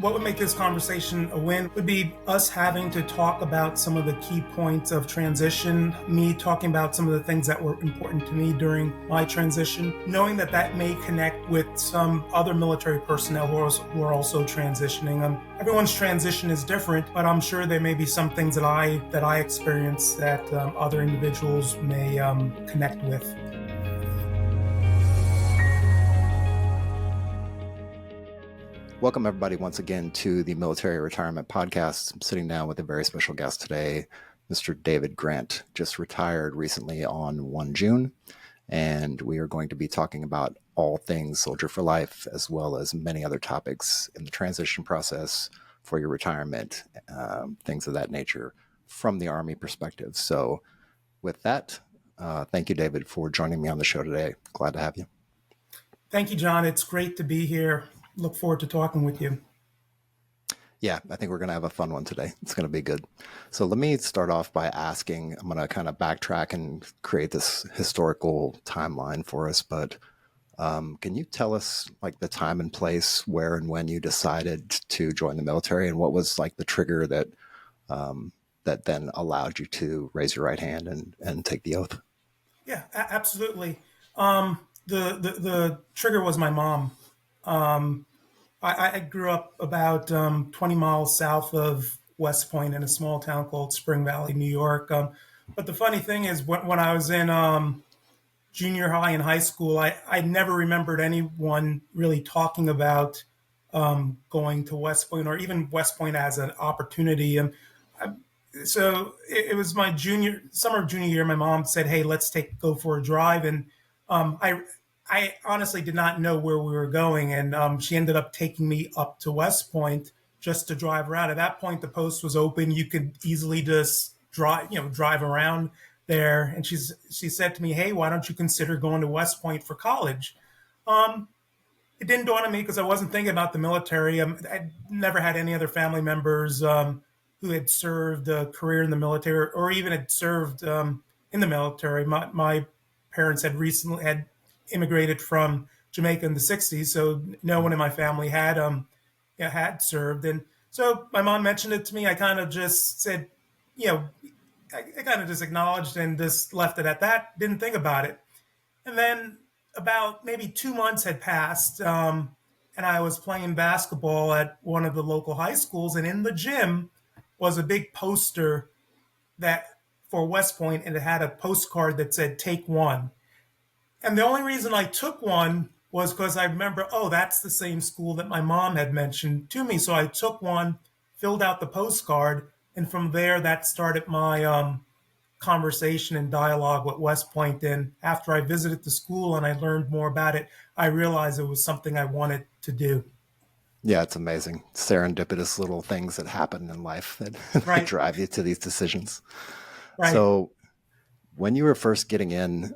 what would make this conversation a win would be us having to talk about some of the key points of transition, me talking about some of the things that were important to me during my transition, knowing that that may connect with some other military personnel who are also transitioning. Everyone's transition is different, but I'm sure there may be some things that I experience that other individuals may connect with. Welcome, everybody, once again to the Military Retirement Podcast. I'm sitting down with a very special guest today, Mr. David Grant, just retired recently on 1 June, and we are going to be talking about all things Soldier for Life, as well as many other topics in the transition process for your retirement, things of that nature from the Army perspective. So with that, thank you, David, for joining me on the show today. Glad to have you. Thank you, John. It's great to be here. Look forward to talking with you. Yeah, I think we're going to have a fun one today. It's going to be good. So let me start off by asking, I'm going to kind of backtrack and create this historical timeline for us, but can you tell us like the time and place where and when you decided to join the military, and what was like the trigger that that then allowed you to raise your right hand and take the oath? Yeah, absolutely. The trigger was my mom. I grew up about 20 miles south of West Point in a small town called Spring Valley, New York. But the funny thing is, when I was in junior high and high school, I never remembered anyone really talking about going to West Point or even West Point as an opportunity. So it was my summer of junior year. My mom said, "Hey, let's go for a drive," and I honestly did not know where we were going, and she ended up taking me up to West Point just to drive around. At that point, the post was open; you could easily just drive around there. And she said to me, "Hey, why don't you consider going to West Point for college?" It didn't dawn on me because I wasn't thinking about the military. I never had any other family members who had served a career in the military or even had served in the military. My parents had recently immigrated from Jamaica in the 60s, so no one in my family had served. And so my mom mentioned it to me. I kind of just said, I kind of just acknowledged and just left it at that, didn't think about it. And then about maybe 2 months had passed, and I was playing basketball at one of the local high schools, and in the gym was a big poster for West Point, and it had a postcard that said, "Take one." And the only reason I took one was because I remember, that's the same school that my mom had mentioned to me. So I took one, filled out the postcard, and from there, that started my conversation and dialogue with West Point. And after I visited the school and I learned more about it, I realized it was something I wanted to do. Yeah, it's amazing. Serendipitous little things that happen in life that Right. drive you to these decisions. Right. So when you were first getting in,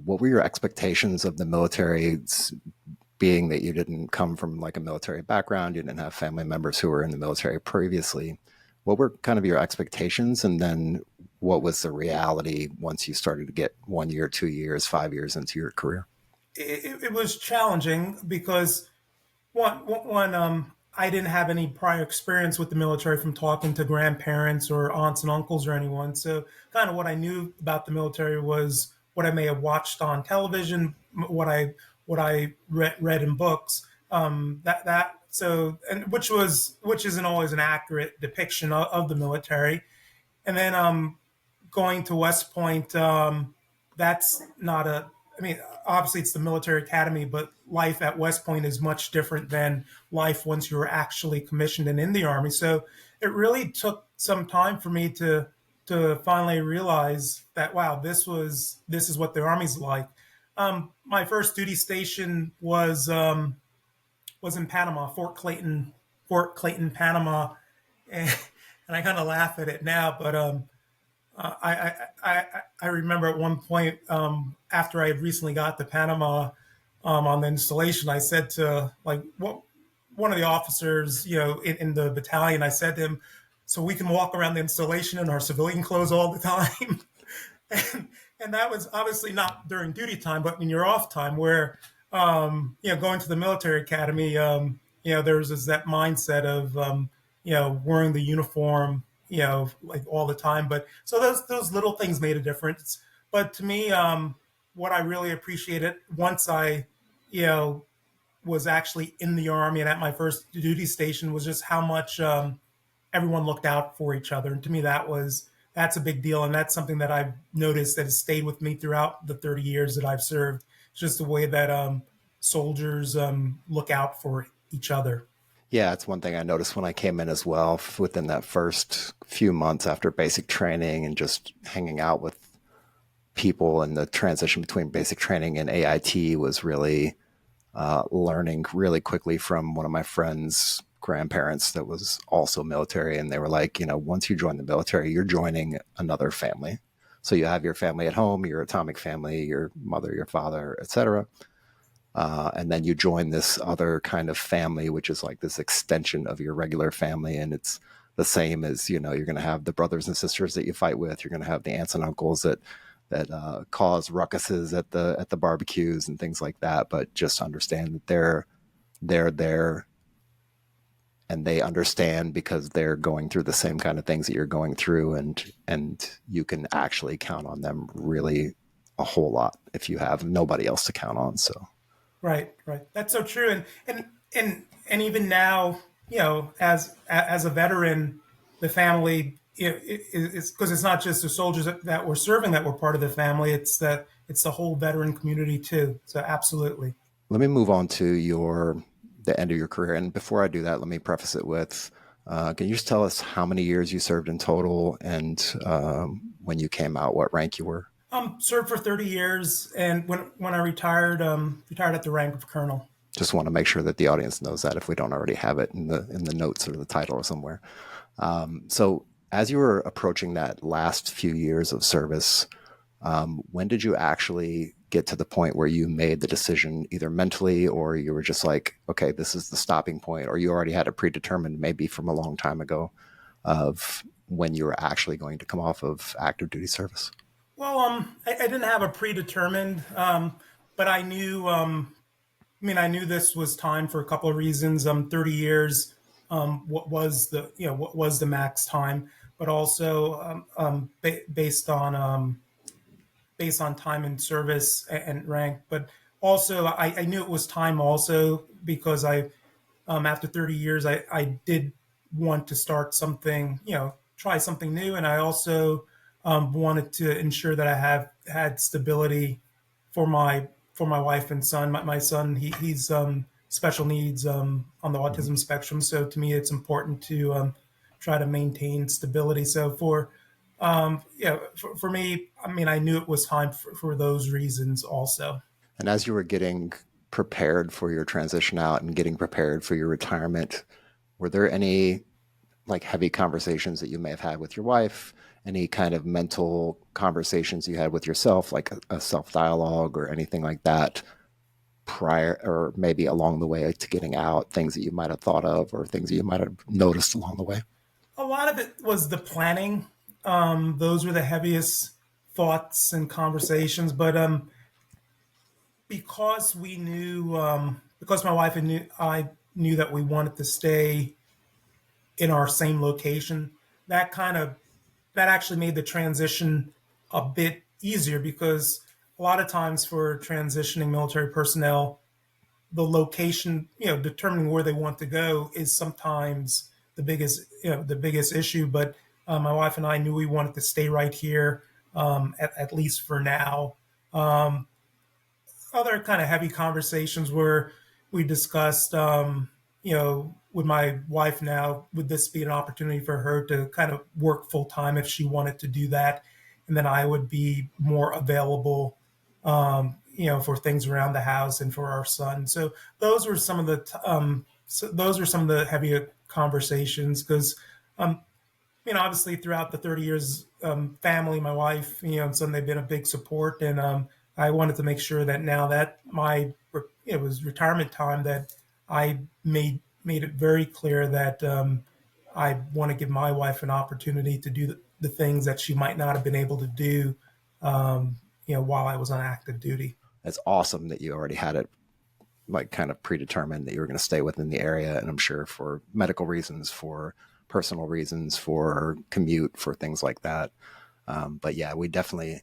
what were your expectations of the military, being that you didn't come from like a military background, you didn't have family members who were in the military previously? What were kind of your expectations? And then what was the reality once you started to get 1 year, 2 years, 5 years into your career? It was challenging because one, I didn't have any prior experience with the military from talking to grandparents or aunts and uncles or anyone. So kind of what I knew about the military was what I may have watched on television, what I read in books. Which isn't always an accurate depiction of the military. And then going to West Point, that's not obviously it's the military academy, but life at West Point is much different than life once you're actually commissioned and in the Army. So it really took some time for me to finally realize that, wow, this is what the Army's like. My first duty station was in Panama, Fort Clayton, Panama, and I kind of laugh at it now, but I remember at one point after I had recently got to Panama on the installation, I said to one of the officers, in the battalion, I said to him, "So we can walk around the installation in our civilian clothes all the time." and that was obviously not during duty time, but in your off time, where going to the military academy, there's that mindset of wearing the uniform, like all the time. But so those little things made a difference. But to me, what I really appreciated once I, you know, was actually in the army and at my first duty station was just how much everyone looked out for each other. And to me, that's a big deal, and that's something that I've noticed that has stayed with me throughout the 30 years that I've served. It's just the way that soldiers look out for each other. Yeah, it's one thing I noticed when I came in as well, within that first few months after basic training and just hanging out with people, and the transition between basic training and AIT was really learning really quickly from one of my friends' grandparents that was also military. And they were like, once you join the military, you're joining another family. So you have your family at home, your atomic family, your mother, your father, etc. And then you join this other kind of family, which is like this extension of your regular family. And it's the same as, you're going to have the brothers and sisters that you fight with. You're going to have the aunts and uncles that cause ruckuses at the barbecues and things like that. But just understand that they're there, and they understand because they're going through the same kind of things that you're going through, and you can actually count on them really a whole lot if you have nobody else to count on. So Right, right. That's so true. And even now, as a veteran, the family is because it's not just the soldiers that were serving that were part of the family. It's the whole veteran community too. So absolutely. let me move on to the end of your career. And before I do that, let me preface it with, can you just tell us how many years you served in total, and when you came out, what rank you were? Served for 30 years, and when I retired at the rank of colonel. Just want to make sure that the audience knows that if we don't already have it in the notes or the title or somewhere. So as you were approaching that last few years of service, when did you actually get to the point where you made the decision, either mentally, or you were just like, okay, this is the stopping point, or you already had it predetermined maybe from a long time ago of when you were actually going to come off of active duty service? Well, I didn't have a predetermined, but I knew. I knew this was time for a couple of reasons. 30 years, what was the max time, but also based on time in service and rank. But also, I knew it was time also because after 30 years, I did want to start something, try something new. And I also wanted to ensure that I have had stability for my wife and son. My son, he's special needs on the Mhm. autism spectrum. So to me, it's important to try to maintain stability. So for me, I knew it was time for those reasons also. And as you were getting prepared for your transition out and getting prepared for your retirement, were there any like heavy conversations that you may have had with your wife, any kind of mental conversations you had with yourself, like a self dialogue or anything like that prior, or maybe along the way to getting out, things that you might have thought of or things that you might have noticed along the way? A lot of it was the planning. Those were the heaviest thoughts and conversations. But because we knew, because my wife and I knew that we wanted to stay in our same location, that kind of that actually made the transition a bit easier because a lot of times for transitioning military personnel, the location, determining where they want to go is sometimes the biggest issue. But my wife and I knew we wanted to stay right here, at least for now. Um, Other kind of heavy conversations where we discussed, with my wife now, would this be an opportunity for her to kind of work full time if she wanted to do that? And then I would be more available, for things around the house and for our son. So those were some of the heavier conversations because obviously throughout the 30 years, family, my wife, and son, they've been a big support. And I wanted to make sure that now that it was retirement time, that I made it very clear that I want to give my wife an opportunity to do the things that she might not have been able to do, while I was on active duty. It's awesome that you already had it like kind of predetermined that you were going to stay within the area, and I'm sure for medical reasons, for personal reasons, for commute, for things like that. But yeah, we definitely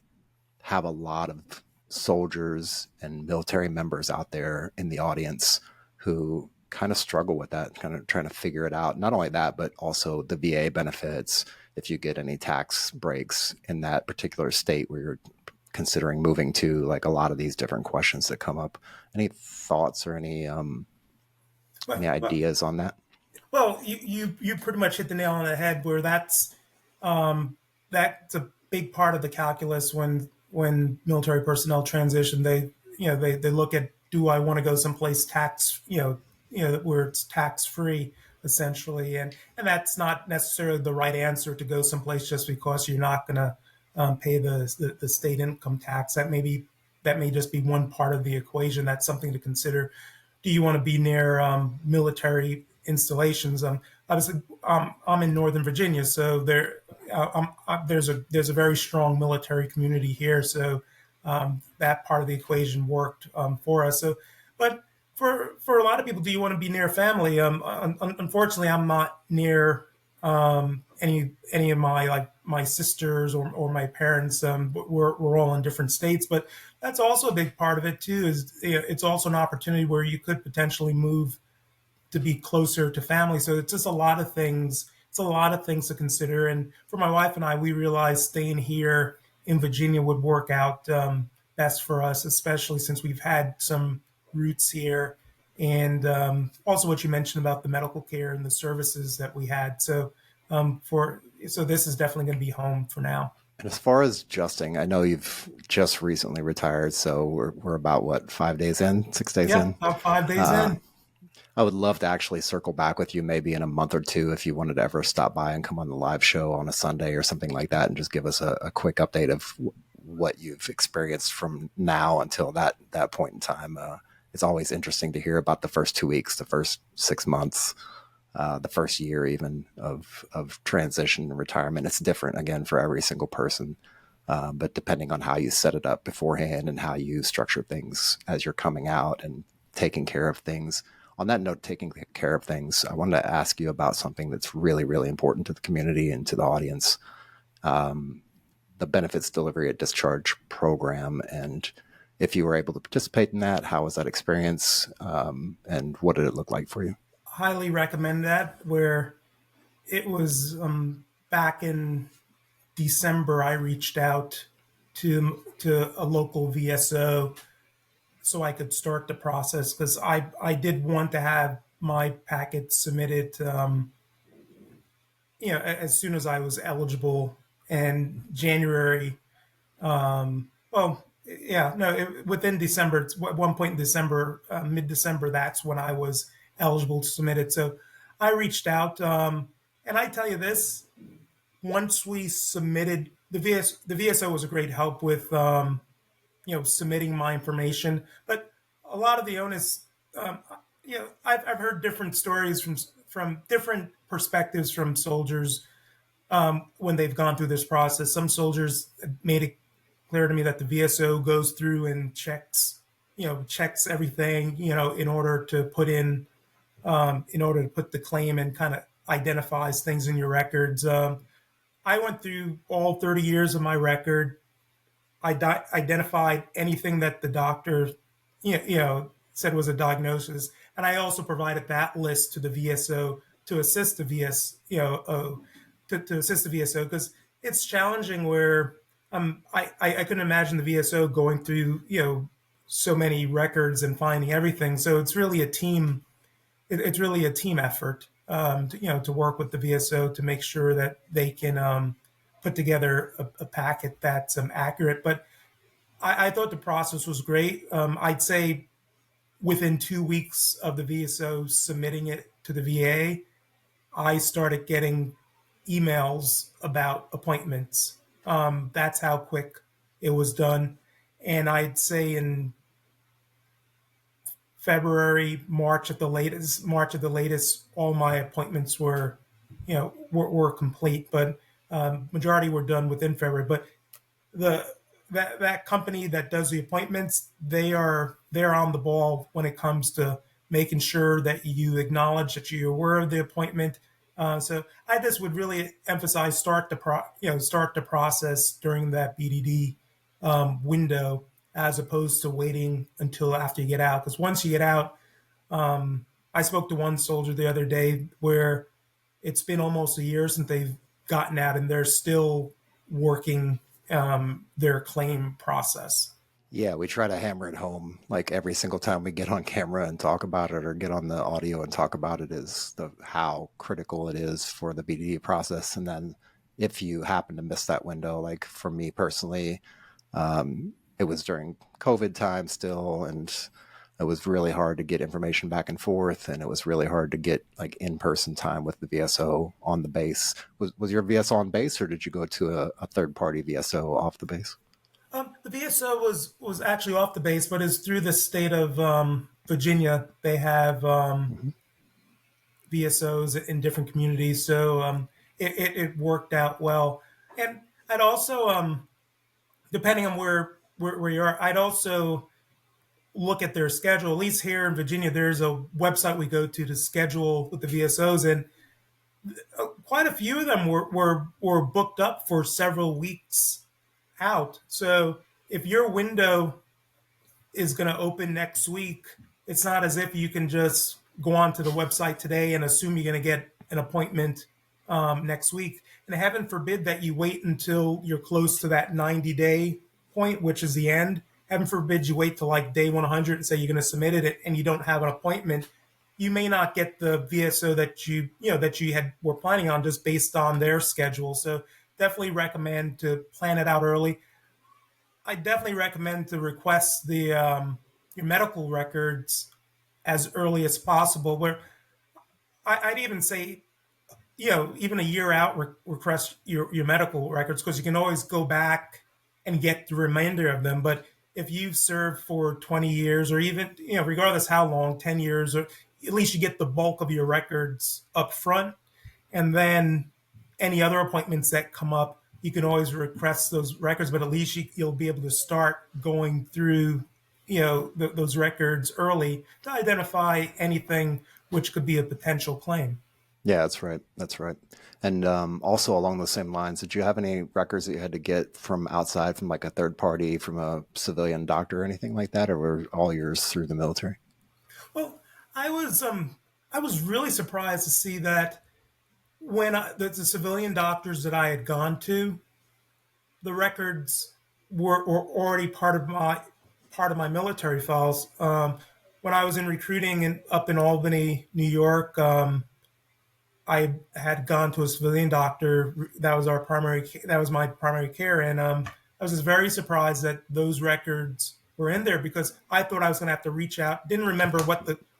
have a lot of soldiers and military members out there in the audience who kind of struggle with that, kind of trying to figure it out. Not only that, but also the VA benefits, if you get any tax breaks in that particular state where you're considering moving to, like a lot of these different questions that come up. Any thoughts or any Well, ideas on that? well, you pretty much hit the nail on the head where um, that's a big part of the calculus when military personnel transition. They look at, do I want to go someplace where it's tax free essentially, and that's not necessarily the right answer to go someplace just because you're not going to pay the state income tax. That may just be one part of the equation. That's something to consider. Do you want to be near military installations? Obviously, I'm in Northern Virginia, so there's a very strong military community here. So that part of the equation worked for us. So, but for a lot of people, do you want to be near family? Unfortunately, I'm not near any of my, like my sisters or my parents. We're all in different states, but that's also a big part of it too. It's also an opportunity where you could potentially move to be closer to family. So it's just a lot of things. It's a lot of things to consider. And for my wife and I, we realized staying here in Virginia would work out best for us, especially since we've had some roots here. And also what you mentioned about the medical care and the services that we had. So this is definitely going to be home for now. And as far as adjusting, I know you've just recently retired, so we're about what, 5 days in, 6 days Yeah, in. about 5 days Uh, in. I would love to actually circle back with you maybe in a month or two if you wanted to ever stop by and come on the live show on a Sunday or something like that, and just give us a quick update of what you've experienced from now until that point in time. It's always interesting to hear about the first 2 weeks, the first 6 months, the first year even of transition and retirement. It's different again for every single person. But depending on how you set it up beforehand and how you structure things as you're coming out and taking care of things. On that note, taking care of things, I wanted to ask you about something that's really, really important to the community and to the audience, the benefits delivery at discharge program. And if you were able to participate in that, how was that experience? And what did it look like for you? Highly recommend that. Where it was back in December, I reached out to a local VSO so I could start the process because I did want to have my packet submitted as soon as I was eligible. And January, well, yeah, no, within December, it's at one point in December, mid December, that's when I was eligible to submit it. So I reached out, and I tell you this: once we submitted the VSO was a great help with submitting my information, but a lot of the onus, um, I've heard different stories from different perspectives from soldiers when they've gone through this process. Some soldiers made it clear to me that the VSO goes through and checks everything, in order to put the claim and kind of identifies things in your records. I went through all 30 years of my record. I identified anything that the doctor, said was a diagnosis, and I also provided that list to the VSO to assist the to assist the VSO because it's challenging. Where I couldn't imagine the VSO going through so many records and finding everything. So it's really a team effort to work with the VSO to make sure that they can put together a packet that's accurate. But I thought the process was great. I'd say within 2 weeks of the VSO submitting it to the VA, I started getting emails about appointments. That's how quick it was done. And I'd say in February, March at the latest, all my appointments were complete. But majority were done within February. But the that company that does the appointments, they are they're on the ball when it comes to making sure that you acknowledge that you're aware of the appointment. So I just would really emphasize start the process during that BDD window as opposed to waiting until after you get out. Because once you get out, I spoke to one soldier the other day where it's been almost a year since they've gotten out and they're still working their claim process. Yeah, we try to hammer it home like every single time we get on camera and talk about it or get on the audio and talk about it is the how critical it is for the BDD process. And then if you happen to miss that window, like for me personally, it was during COVID time still, and it was really hard to get information back and forth, and it was really hard to get like in-person time with the VSO on the base. Was your VSO on base, or did you go to a third-party VSO off the base? The VSO was actually off the base, but it's through the state of Virginia. They have Mm-hmm. VSOs in different communities, so it worked out well. And I'd also, depending on where you are, I'd also look at their schedule. At least here in Virginia, there's a website we go to schedule with the VSOs, and quite a few of them were booked up for several weeks out. So if your window is going to open next week, it's not as if you can just go onto the website today and assume you're going to get an appointment next week. And heaven forbid that you wait until you're close to that 90-day point, which is the end. Heaven forbid you wait till like day 100 and say you're going to submit it and you don't have an appointment. You may not get the VSO that you had were planning on just based on their schedule. So definitely recommend to plan it out early. I definitely recommend to request the your medical records as early as possible. Where I'd even say, even a year out, request your medical records because you can always go back and get the remainder of them. But if you've served for 20 years or even, regardless how long, 10 years, or at least you get the bulk of your records up front. And then any other appointments that come up, you can always request those records, but at least you'll be able to start going through, those records early to identify anything which could be a potential claim. Yeah, that's right. That's right. And also along those same lines, did you have any records that you had to get from outside, from like a third party, from a civilian doctor or anything like that, or were all yours through the military? Well, I was really surprised to see that when the civilian doctors that I had gone to, the records were already part of my military files. When I was in recruiting up in Albany, New York, I had gone to a civilian doctor. That was my primary care, and I was just very surprised that those records were in there because I thought I was going to have to reach out. Didn't remember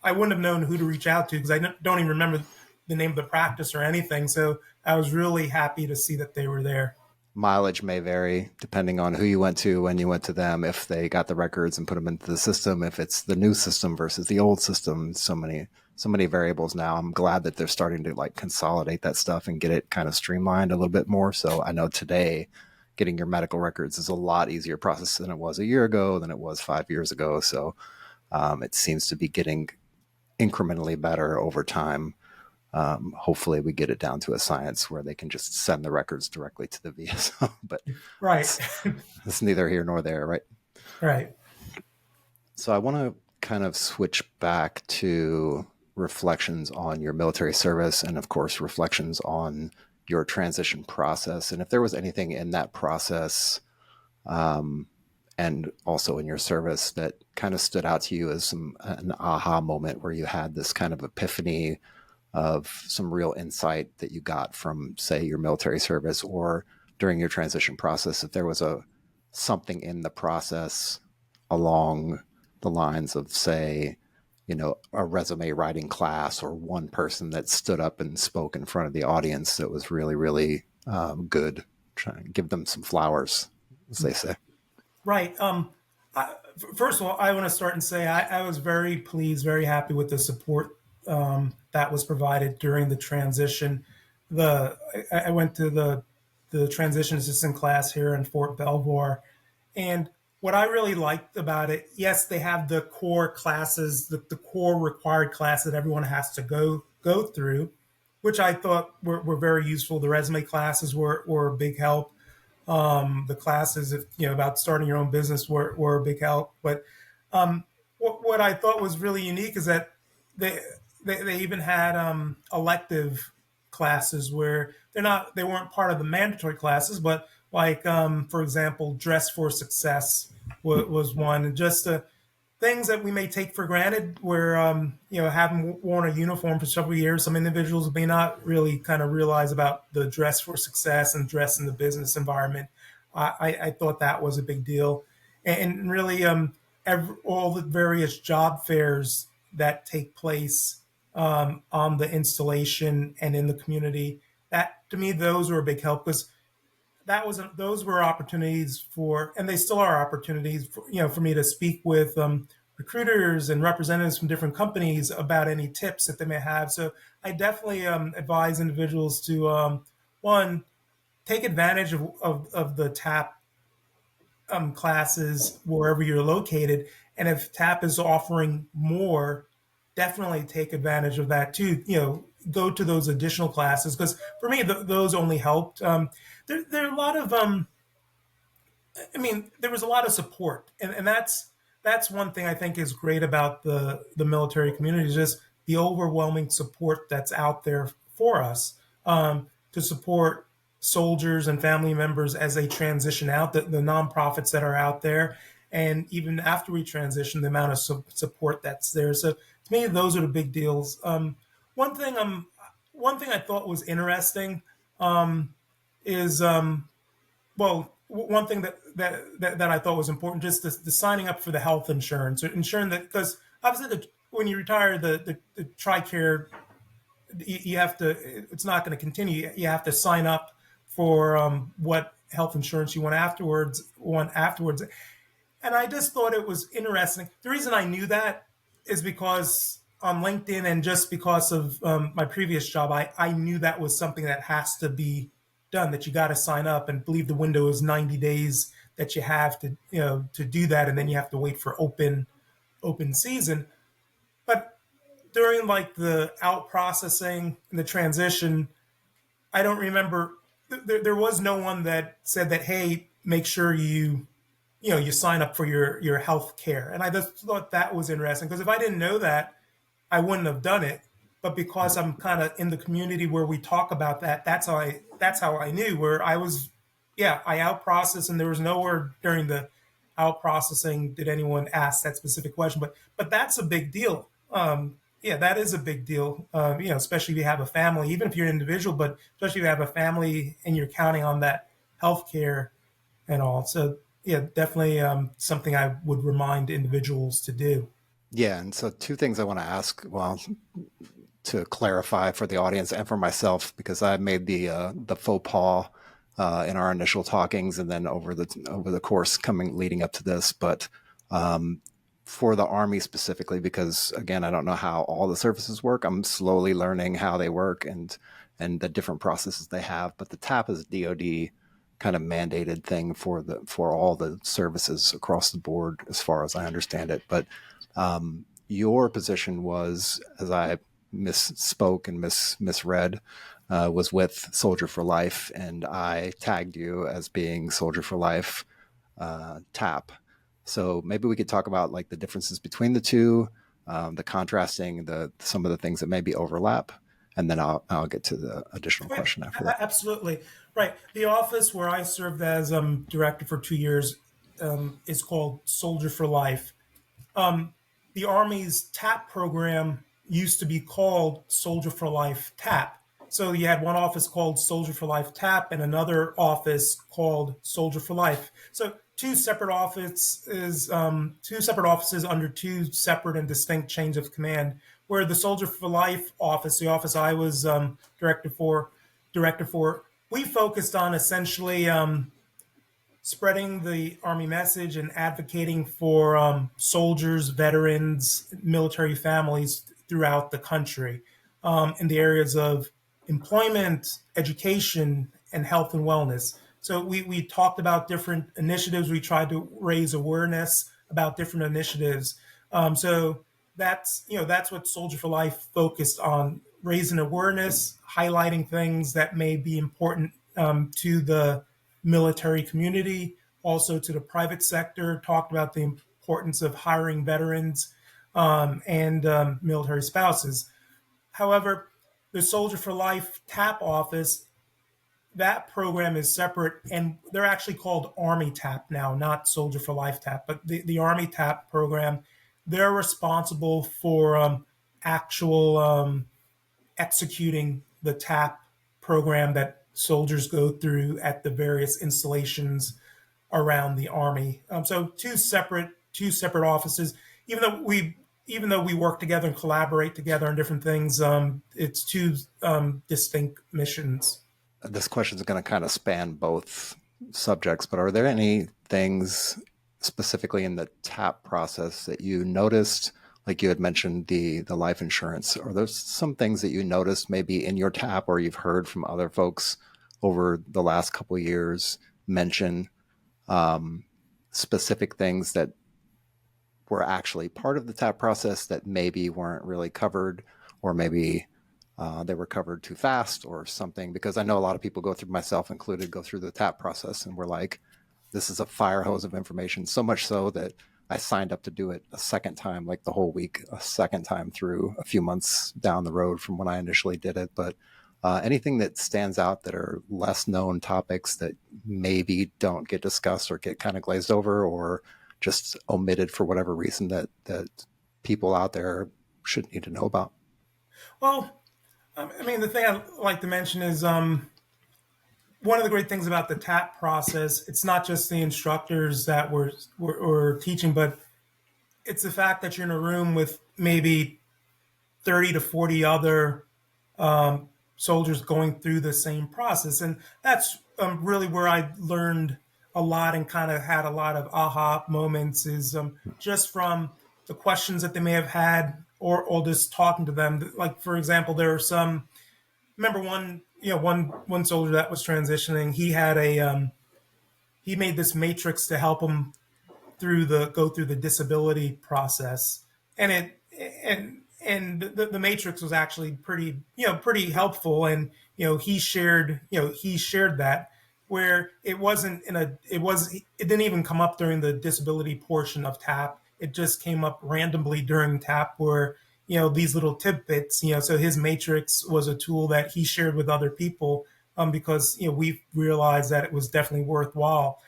I wouldn't have known who to reach out to because I don't even remember the name of the practice or anything. So I was really happy to see that they were there. Mileage may vary depending on who you went to, when you went to them, if they got the records and put them into the system, if it's the new system versus the old system. So many variables now. I'm glad that they're starting to like consolidate that stuff and get it kind of streamlined a little bit more. So I know today getting your medical records is a lot easier process than it was a year ago, than it was 5 years ago. So it seems to be getting incrementally better over time. Hopefully we get it down to a science where they can just send the records directly to the VSO, but Right. it's neither here nor there, right? Right. So I want to kind of switch back to reflections on your military service and, of course, reflections on your transition process. And if there was anything in that process and also in your service that kind of stood out to you as an aha moment where you had this kind of epiphany of some real insight that you got from, say, your military service or during your transition process, if there was something in the process along the lines of, say, a resume writing class or one person that stood up and spoke in front of the audience that was really, really good. Trying to give them some flowers, as they say. Right. First of all, I want to start and say I was very pleased, very happy with the support that was provided during the transition. I went to the transition assistant class here in Fort Belvoir, and what I really liked about it, yes, they have the core classes, the core required class that everyone has to go through, which I thought were very useful. The resume classes were a big help. The classes, if about starting your own business, were a big help. But what I thought was really unique is that they they even had elective classes where they weren't part of the mandatory classes, but like for example, dress for success was one, and just things that we may take for granted, where having worn a uniform for several years, some individuals may not really kind of realize about the dress for success and dress in the business environment. I thought that was a big deal, and really all the various job fairs that take place on the installation and in the community. That to me, those were a big help, because those were opportunities for, and they still are opportunities for, for me to speak with recruiters and representatives from different companies about any tips that they may have. So I definitely advise individuals to one, take advantage of the TAP classes wherever you're located, and if TAP is offering more, definitely take advantage of that too. Go to those additional classes, because for me, those only helped. There are a lot of there was a lot of support, and that's one thing I think is great about the military community, is just the overwhelming support that's out there for us, to support soldiers and family members as they transition out, the nonprofits that are out there, and even after we transition, the amount of support that's there. So to me, those are the big deals. One thing one thing I thought was interesting is one thing that I thought was important, just the signing up for the health insurance, or ensuring that, because obviously when you retire, the TRICARE, you have to, it's not going to continue. You have to sign up for what health insurance you want afterwards. And I just thought it was interesting. The reason I knew that is because on LinkedIn, and just because of my previous job, I knew that was something that has to be done, that you got to sign up, and believe the window is 90 days that you have to, to do that. And then you have to wait for open season. But during like the out processing and the transition, I don't remember, there was no one that said that, hey, make sure you sign up for your health care. And I just thought that was interesting, because if I didn't know that, I wouldn't have done it. But because I'm kind of in the community where we talk about that, that's how I knew, where I was, yeah, I out processed, and there was nowhere during the out processing did anyone ask that specific question. But that's a big deal. Yeah, that is a big deal. Especially if you have a family, even if you're an individual, but especially if you have a family and you're counting on that health care and all. So yeah, definitely something I would remind individuals to do. Yeah, and so two things I want to ask, well, to clarify for the audience and for myself, because I made the faux pas in our initial talkings, and then over the course leading up to this. But for the Army specifically, because again, I don't know how all the services work. I'm slowly learning how they work and the different processes they have. But the TAP is a DoD kind of mandated thing for all the services across the board, as far as I understand it. But your position was, as I misspoke and misread, was with Soldier for Life, and I tagged you as being Soldier for Life TAP. So maybe we could talk about like the differences between the two, the contrasting, some of the things that maybe overlap, and then I'll get to the additional question after that. Absolutely. Right. The office where I served as director for 2 years is called Soldier for Life. The Army's TAP program used to be called Soldier for Life TAP. So you had one office called Soldier for Life TAP and another office called Soldier for Life. So two separate offices under two separate and distinct chains of command. Where the Soldier for Life office, the office I was director for, we focused on essentially spreading the Army message and advocating for soldiers, veterans, military families throughout the country, in the areas of employment, education, and health and wellness. So we talked about different initiatives. We tried to raise awareness about different initiatives. So that's what Soldier for Life focused on: raising awareness, highlighting things that may be important to the military community, also to the private sector. Talked about the importance of hiring veterans and military spouses. However, the Soldier for Life TAP office, that program is separate, and they're actually called Army TAP now, not Soldier for Life TAP, but the Army TAP program, they're responsible for actual executing the TAP program that soldiers go through at the various installations around the Army. So two separate offices. Even though we work together and collaborate together on different things, it's two distinct missions. This question is going to kind of span both subjects, but are there any things specifically in the TAP process that you noticed? Like you had mentioned the life insurance. Are there some things that you noticed maybe in your TAP, or you've heard from other folks over the last couple of years mention specific things that were actually part of the TAP process that maybe weren't really covered, or maybe they were covered too fast or something? Because I know a lot of people go through, myself included, go through the TAP process and we're like, this is a fire hose of information, so much so that I signed up to do it a second time, like the whole week, a second time through, a few months down the road from when I initially did it. But anything that stands out that are less known topics that maybe don't get discussed or get kind of glazed over or just omitted for whatever reason that people out there should need to know about? Well, I mean, the thing I like to mention is one of the great things about the TAP process. It's not just the instructors that were teaching, but it's the fact that you're in a room with maybe 30 to 40 other soldiers going through the same process. And that's really where I learned a lot and kind of had a lot of aha moments, is just from the questions that they may have had, or just talking to them. Like, for example, there are some, remember one soldier that was transitioning, he had he made this matrix to help him go through the disability process, and the matrix was actually pretty helpful. And he shared that, where it didn't even come up during the disability portion of TAP. It just came up randomly during TAP, where these little tidbits. So his matrix was a tool that he shared with other people, because we realized that it was definitely worthwhile.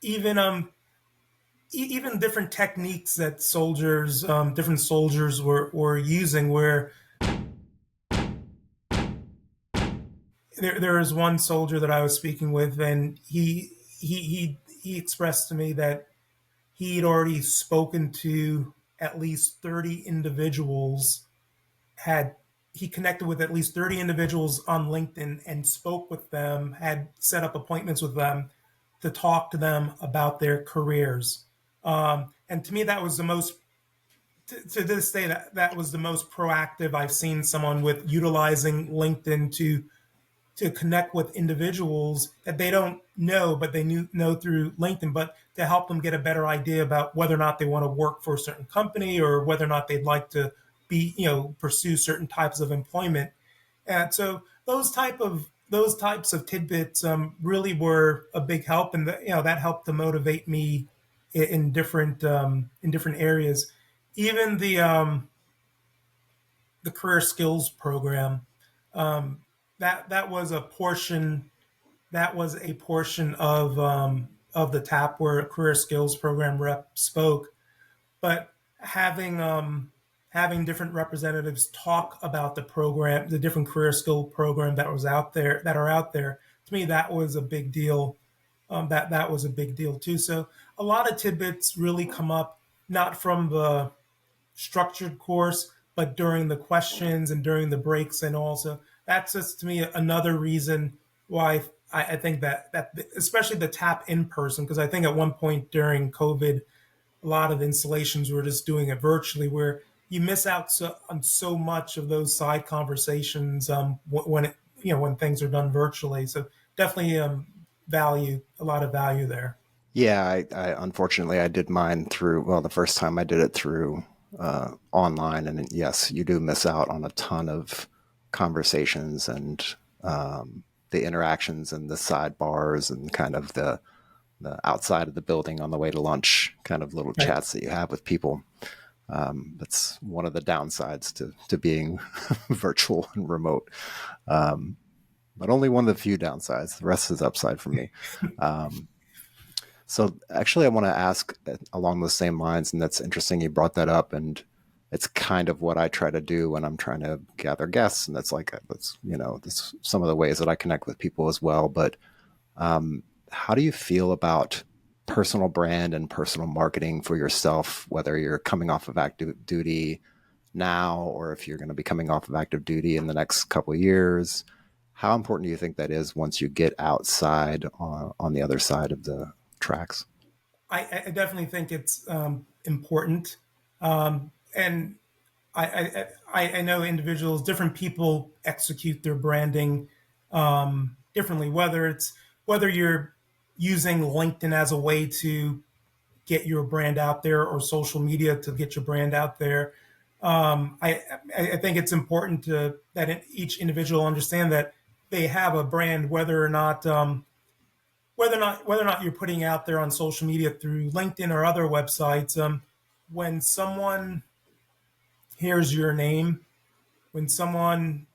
Even even different techniques that different soldiers were using, where there is one soldier that I was speaking with, and he expressed to me that he'd already spoken to at least 30 individuals, had he connected with at least 30 individuals on LinkedIn and spoke with them, had set up appointments with them to talk to them about their careers. And to me, that was the most, to this day, that was the most proactive I've seen someone with, utilizing LinkedIn to connect with individuals that they don't know, but they know through LinkedIn, but to help them get a better idea about whether or not they want to work for a certain company, or whether or not they'd like to pursue certain types of employment. And so those types of tidbits really were a big help, and that helped to motivate me in different areas. Even the career skills program, that was a portion of the TAP, where a career skills program rep spoke. But having different representatives talk about the program, the different career skill program that are out there, to me, that was a big deal. That was a big deal too. So a lot of tidbits really come up, not from the structured course, but during the questions and during the breaks. And also, that's just, to me, another reason why I think that especially the TAP in person, because I think at one point during COVID, a lot of installations were just doing it virtually, where you miss out on so much of those side conversations when things are done virtually. So definitely value a lot of value there. Yeah, I unfortunately I did mine through, well, the first time I did it through online, and yes, you do miss out on a ton of conversations and the interactions and the sidebars and kind of the outside of the building on the way to lunch kind of little Right. chats that you have with people. That's one of the downsides to being virtual and remote, but only one of the few downsides. The rest is upside for me. Um, So actually, I want to ask along those same lines, and that's interesting you brought that up, and it's kind of what I try to do when I'm trying to gather guests, and that's some of the ways that I connect with people as well. But how do you feel about personal brand and personal marketing for yourself, whether you're coming off of active duty now or if you're going to be coming off of active duty in the next couple of years? How important do you think that is once you get outside on the other side of the tracks? I definitely think it's important, and I know individuals, different people execute their branding differently. Whether you're using LinkedIn as a way to get your brand out there or social media to get your brand out there. I think it's important that each individual understand that they have a brand, whether or not you're putting out there on social media through LinkedIn or other websites. When someone hears your name, when someone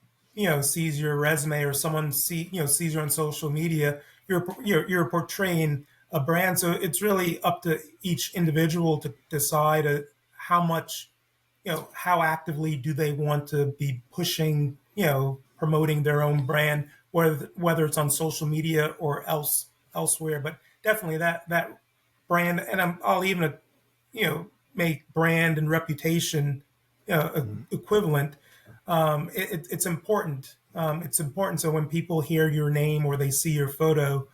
sees your resume, or someone sees you on social media, you're portraying a brand. So it's really up to each individual to decide how much, how actively do they want to be pushing, promoting their own brand, whether it's on social media or elsewhere. But definitely that brand, and I'll even make brand and reputation Mm-hmm. equivalent. It's important. It's important. So when people hear your name or they see your photo,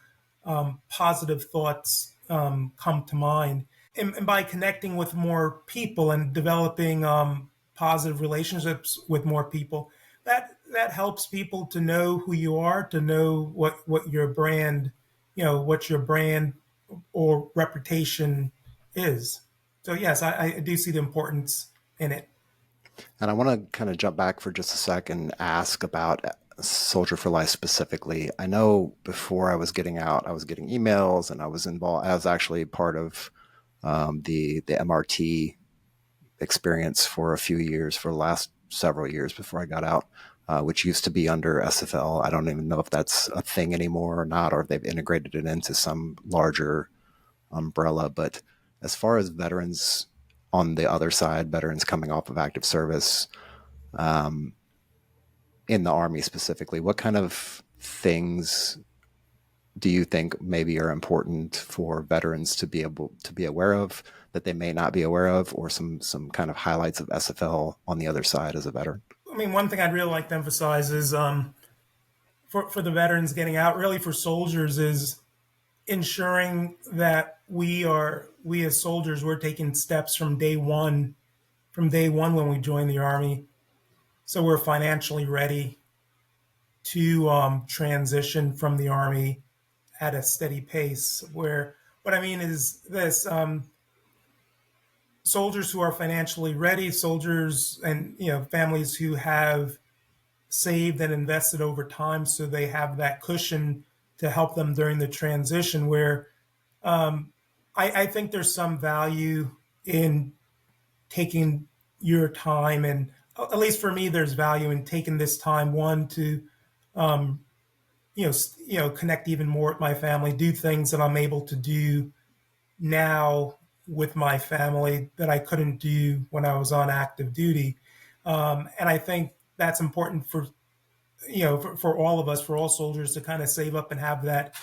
positive thoughts come to mind. And by connecting with more people and developing positive relationships with more people, that helps people to know who you are, to know what your brand, what your brand or reputation is. So yes, I do see the importance in it. And I want to kind of jump back for just a second and ask about Soldier for Life specifically. I know before I was getting out, I was getting emails and I was involved. I was actually part of the MRT experience for a few years, for the last several years before I got out, which used to be under SFL. I don't even know if that's a thing anymore or not, or if they've integrated it into some larger umbrella. But as far as veterans on the other side, veterans coming off of active service, um, in the Army specifically, what kind of things do you think maybe are important for veterans to be able to be aware of that they may not be aware of, or some kind of highlights of SFL on the other side as a veteran? I mean, one thing I'd really like to emphasize is for the veterans getting out, really for soldiers, is ensuring that we as soldiers, we're taking steps from day one when we join the Army, so we're financially ready to transition from the Army at a steady pace. Where what I mean is this: soldiers who are financially ready, soldiers and families who have saved and invested over time, so they have that cushion to help them during the transition. Where I think there's some value in taking your time, and at least for me, there's value in taking this time, one, to um, connect even more with my family, do things that I'm able to do now with my family that I couldn't do when I was on active duty. And I think that's important for for all of us, for all soldiers, to kind of save up and have that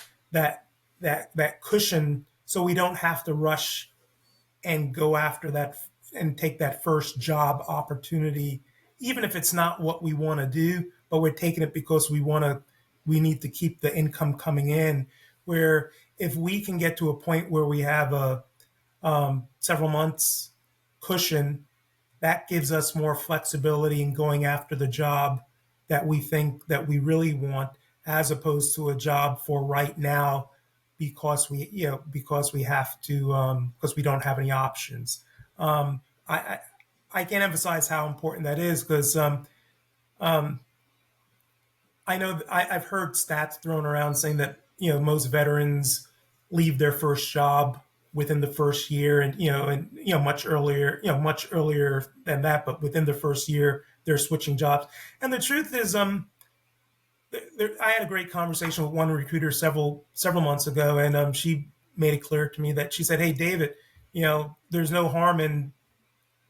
that cushion, so we don't have to rush and go after that and take that first job opportunity, even if it's not what we want to do, but we're taking it because we need to keep the income coming in. Where if we can get to a point where we have a several months cushion, that gives us more flexibility in going after the job that we think that we really want. as opposed to a job for right now because we have to because we don't have any options. Um, I, I I can't emphasize how important that is because um, I know I've heard stats thrown around saying that most veterans leave their first job within the first year, and much earlier than that, but within the first year they're switching jobs. And the truth is, I had a great conversation with one recruiter several months ago, and she made it clear to me that she said, "Hey, David, there's no harm in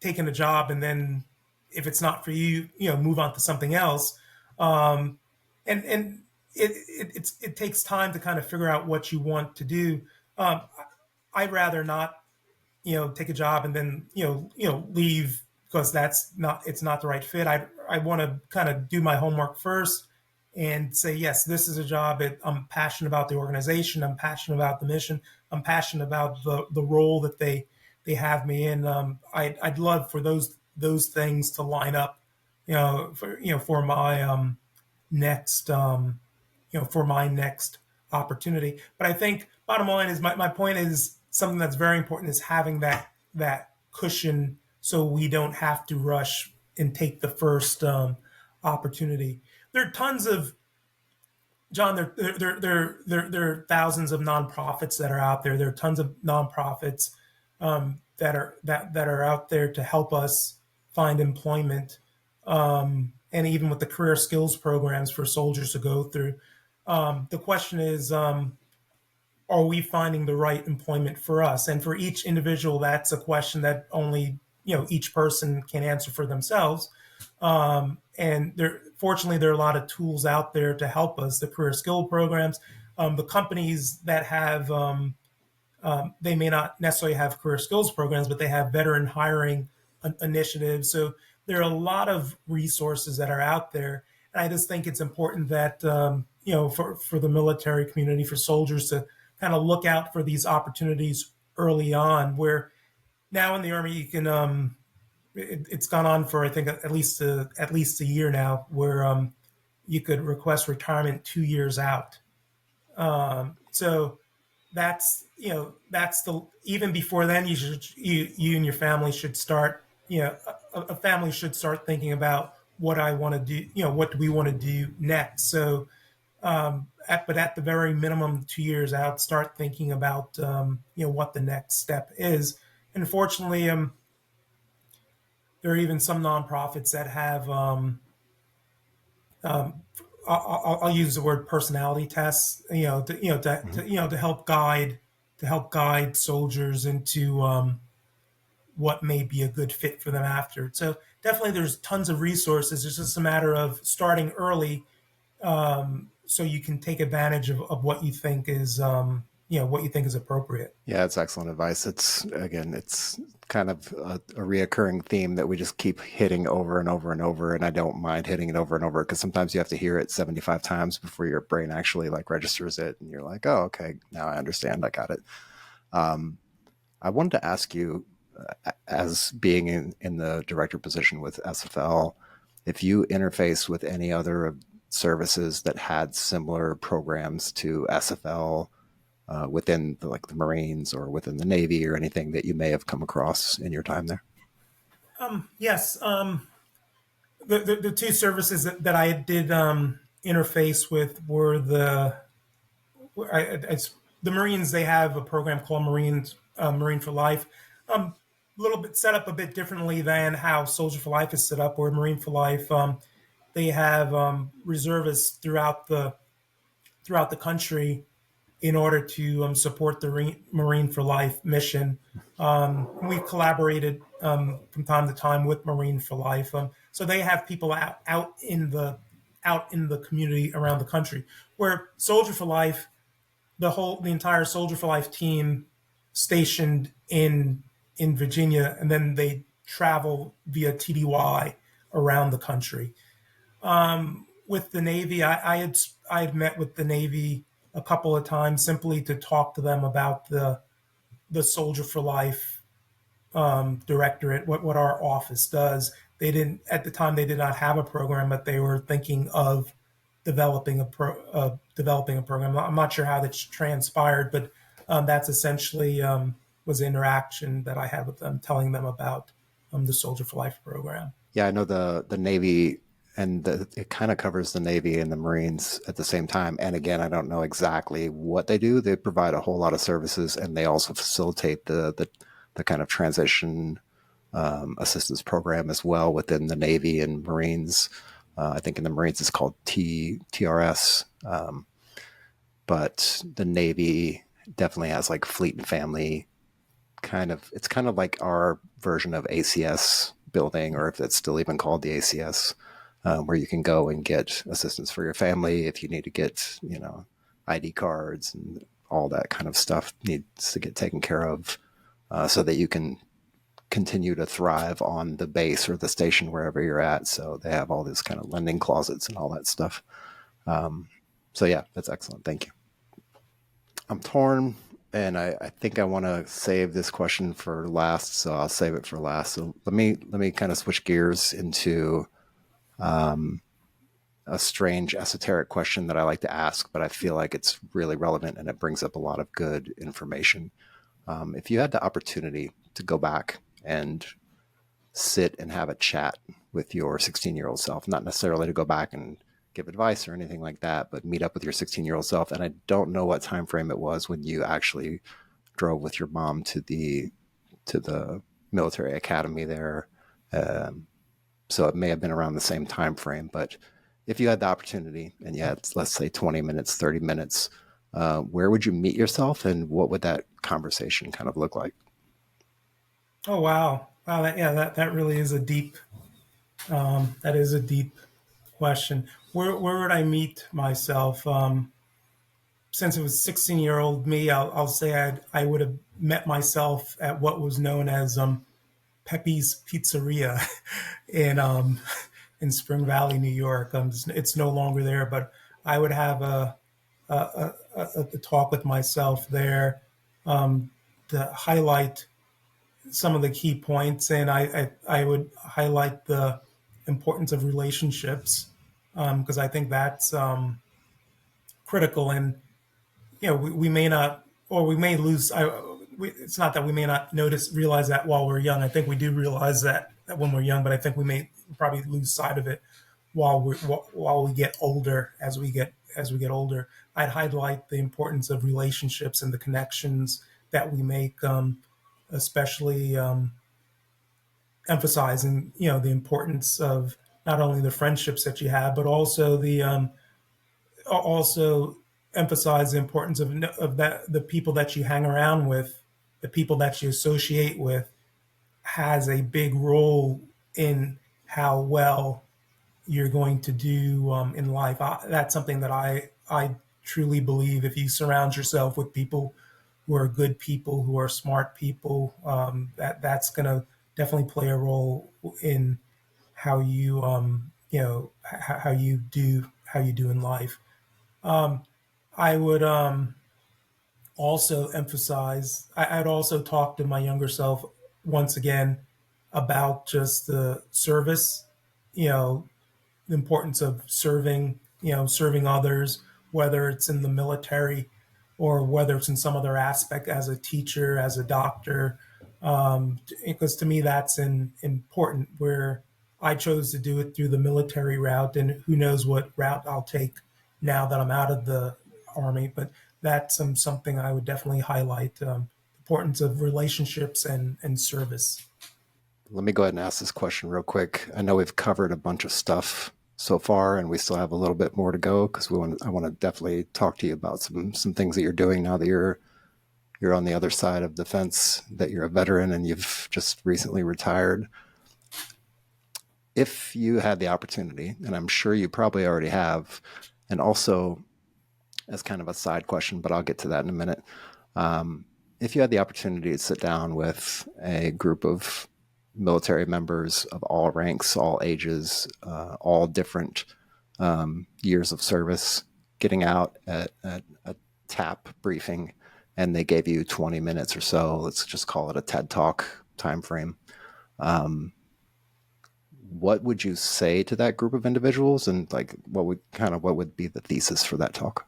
taking a job, and then if it's not for you, move on to something else." Um, and it takes time to kind of figure out what you want to do. Um, I'd rather not take a job and then leave because it's not the right fit. I want to kind of do my homework first and say, yes, this is a job that I'm passionate about the organization, I'm passionate about the mission, I'm passionate about the role that they have me in. I'd love for those things to line up, for my next for my next opportunity. But I think bottom line is my point is something that's very important is having that cushion so we don't have to rush and take the first opportunity. There are tons of John. There are thousands of nonprofits that are out there. There are tons of nonprofits that are out there to help us find employment, and even with the career skills programs for soldiers to go through. The question is, are we finding the right employment for us? And for each individual, that's a question that only each person can answer for themselves. And fortunately, there are a lot of tools out there to help us. The career skill programs, the companies that have they may not necessarily have career skills programs, but they have veteran hiring initiatives. So there are a lot of resources that are out there. And I just think it's important that, for the military community, for soldiers to kind of look out for these opportunities early on, where now in the Army, you can, it's gone on for, I think, at least a year now, where you could request retirement 2 years out. So that's the even before then you and your family should start a family should start thinking about what I want to do, what do we want to do next. So but at the very minimum 2 years out, start thinking about what the next step is. And unfortunately, there are even some nonprofits that have I'll use the word personality tests, to help guide soldiers into what may be a good fit for them after. So definitely, there's tons of resources. It's just a matter of starting early, so you can take advantage of what you think is what you think is appropriate. Yeah, it's excellent advice. It's kind of a reoccurring theme that we just keep hitting over and over and over. And I don't mind hitting it over and over because sometimes you have to hear it 75 times before your brain actually like registers it. And you're like, oh, okay, now I understand. I got it. I wanted to ask you, as being in the director position with SFL, if you interface with any other services that had similar programs to SFL, within the Marines or within the Navy or anything that you may have come across in your time there? Yes, the two services that I did interface with were the Marines. They have a program called Marine for Life. A little bit set up a bit differently than how Soldier for Life is set up. Or Marine for Life, they have reservists throughout the country in order to support the Marine for Life mission. We've collaborated from time to time with Marine for Life, so they have people out in the community around the country. Where Soldier for Life, the entire Soldier for Life team stationed in Virginia, and then they travel via TDY around the country. With the Navy, I had met with the Navy a couple of times simply to talk to them about the Soldier for Life directorate, what our office does. They didn't at the time. They did not have a program, but they were thinking of developing a program. I'm not sure how that's transpired, but that's essentially was the interaction that I had with them, telling them about the Soldier for Life program. Yeah, I know the Navy and it kind of covers the Navy and the Marines at the same time. And again, I don't know exactly what they do. They provide a whole lot of services, and they also facilitate the kind of transition assistance program as well within the Navy and Marines. I think in the Marines it's called TRS, but the Navy definitely has like fleet and family kind of. It's kind of like our version of ACS building, or if it's still even called the ACS, where you can go and get assistance for your family if you need to get, ID cards and all that kind of stuff needs to get taken care of, so that you can continue to thrive on the base or the station wherever you're at. So they have all these kind of lending closets and all that stuff. So yeah, that's excellent. Thank you. I'm torn, and I think I want to save this question for last, so I'll save it for last. So let me kind of switch gears into a strange esoteric question that I like to ask, but I feel like it's really relevant and it brings up a lot of good information. If you had the opportunity to go back and sit and have a chat with your 16-year-old self, not necessarily to go back and give advice or anything like that, but meet up with your 16-year-old self. And I don't know what time frame it was when you actually drove with your mom to the military academy there. So it may have been around the same time frame, but if you had the opportunity and you had, let's say, 20 minutes, 30 minutes, where would you meet yourself, and what would that conversation kind of look like? Oh wow, wow! That really is a deep that is a deep question. Where would I meet myself? Since it was 16-year-old me, I'll say I would have met myself at what was known as Pepe's Pizzeria in in Spring Valley, New York. It's no longer there, but I would have a talk with myself there to highlight some of the key points, and I would highlight the importance of relationships, because I think that's critical. And we may not, or we may lose. It's not that we may not realize that while we're young. I think we do realize that when we're young, but I think we may probably lose sight of it while we get older. As we get older, I'd highlight the importance of relationships and the connections that we make, especially emphasizing the importance of not only the friendships that you have, but also also emphasize the importance of that the people that you hang around with, the people that you associate with, has a big role in how well you're going to do in life. That's something that I truly believe. If you surround yourself with people who are good people, who are smart people, that's going to definitely play a role in how you how you do in life. I would also emphasize. I'd also talk to my younger self once again about just the service, you know, the importance of serving others, whether it's in the military or whether it's in some other aspect as a teacher, as a doctor. Because to me, that's important. Where I chose to do it through the military route, and who knows what route I'll take now that I'm out of the army. But that's something I would definitely highlight: importance of relationships and service. Let me go ahead and ask this question real quick. I know we've covered a bunch of stuff so far, and we still have a little bit more to go because I want to definitely talk to you about some things that you're doing now that you're on the other side of the fence, that you're a veteran and you've just recently retired. If you had the opportunity, and I'm sure you probably already have, and also as kind of a side question, but I'll get to that in a minute. If you had the opportunity to sit down with a group of military members of all ranks, all ages, all different years of service, getting out at a TAP briefing, and they gave you 20 minutes or so, let's just call it a TED Talk time frame. what would you say to that group of individuals, and like what would be the thesis for that talk?